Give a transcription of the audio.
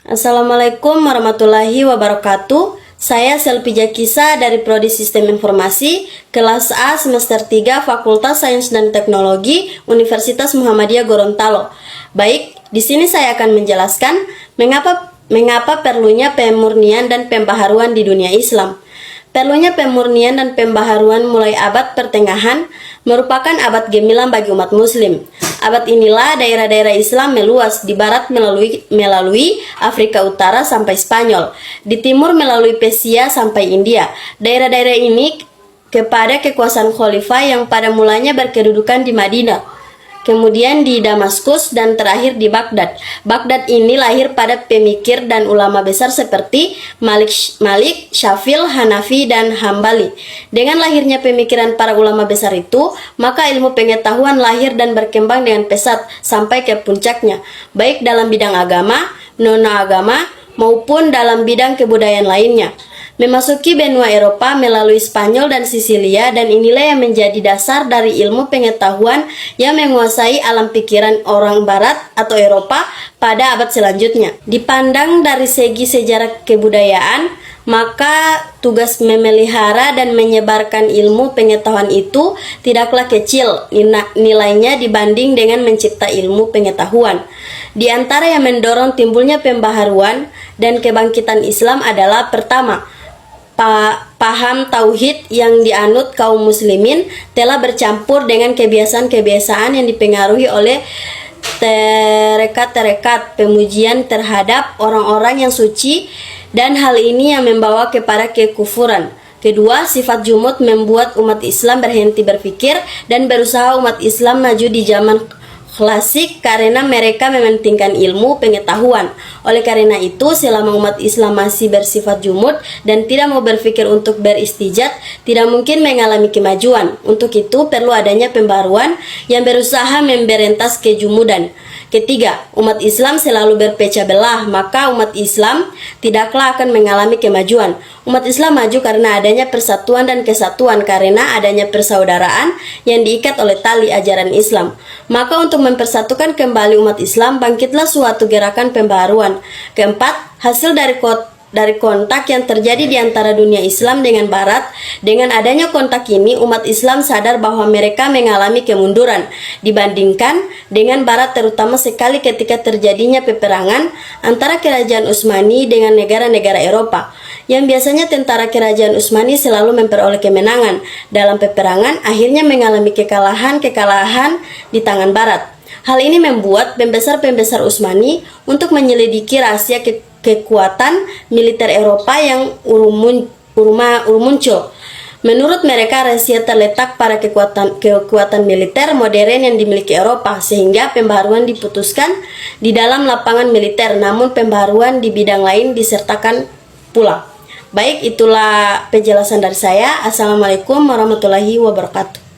Assalamualaikum warahmatullahi wabarakatuh. Saya Selvi Jakisa dari Prodi Sistem Informasi, kelas A semester 3 Fakultas Sains dan Teknologi Universitas Muhammadiyah Gorontalo. Baik, di sini saya akan menjelaskan mengapa perlunya pemurnian dan pembaharuan di dunia Islam. Perlunya pemurnian dan pembaharuan mulai abad pertengahan merupakan abad gemilang bagi umat muslim. Abad inilah daerah-daerah Islam meluas di barat melalui Afrika Utara sampai Spanyol, di timur melalui Persia sampai India. Daerah-daerah ini kepada kekuasaan khalifah yang pada mulanya berkedudukan di Madinah, kemudian di Damaskus, dan terakhir di Baghdad. Baghdad ini lahir pada pemikir dan ulama besar seperti Malik, Syafil, Hanafi, dan Hambali. Dengan lahirnya pemikiran para ulama besar itu, maka ilmu pengetahuan lahir dan berkembang dengan pesat sampai ke puncaknya, baik dalam bidang agama, non-agama, maupun dalam bidang kebudayaan lainnya. Memasuki benua Eropa melalui Spanyol dan Sisilia, dan inilah yang menjadi dasar dari ilmu pengetahuan yang menguasai alam pikiran orang Barat atau Eropa pada abad selanjutnya. Dipandang dari segi sejarah kebudayaan, maka tugas memelihara dan menyebarkan ilmu pengetahuan itu tidaklah kecil nilainya dibanding dengan mencipta ilmu pengetahuan. Di antara yang mendorong timbulnya pembaharuan dan kebangkitan Islam adalah pertama, paham tauhid yang dianut kaum muslimin telah bercampur dengan kebiasaan-kebiasaan yang dipengaruhi oleh tarekat-tarekat pemujian terhadap orang-orang yang suci, dan hal ini yang membawa kepada kekufuran. Kedua, sifat jumud membuat umat Islam berhenti berpikir dan berusaha umat Islam maju di zaman klasik karena mereka mementingkan ilmu pengetahuan. Oleh karena itu, selama umat Islam masih bersifat jumud dan tidak mau berpikir untuk beristijat, tidak mungkin mengalami kemajuan. Untuk itu, perlu adanya pembaruan yang berusaha memberantas kejumudan. Ketiga, umat Islam selalu berpecah belah, maka umat Islam tidaklah akan mengalami kemajuan. Umat Islam maju karena adanya persatuan dan kesatuan, karena adanya persaudaraan yang diikat oleh tali ajaran Islam. Maka untuk mempersatukan kembali umat Islam, bangkitlah suatu gerakan pembaharuan. Keempat, hasil dari kontak yang terjadi di antara dunia Islam dengan Barat. Dengan adanya kontak ini, umat Islam sadar bahwa mereka mengalami kemunduran dibandingkan dengan Barat, terutama sekali ketika terjadinya peperangan antara Kerajaan Utsmani dengan negara-negara Eropa, yang biasanya tentara Kerajaan Utsmani selalu memperoleh kemenangan dalam peperangan, akhirnya mengalami kekalahan di tangan Barat. Hal ini membuat pembesar-pembesar Utsmani untuk menyelidiki rahasia kekuatan militer Eropa yang muncul. Menurut mereka, rahasia terletak pada kekuatan militer modern yang dimiliki Eropa, sehingga pembaharuan diputuskan di dalam lapangan militer, namun pembaharuan di bidang lain disertakan pula. Baik, itulah penjelasan dari saya. Assalamualaikum warahmatullahi wabarakatuh.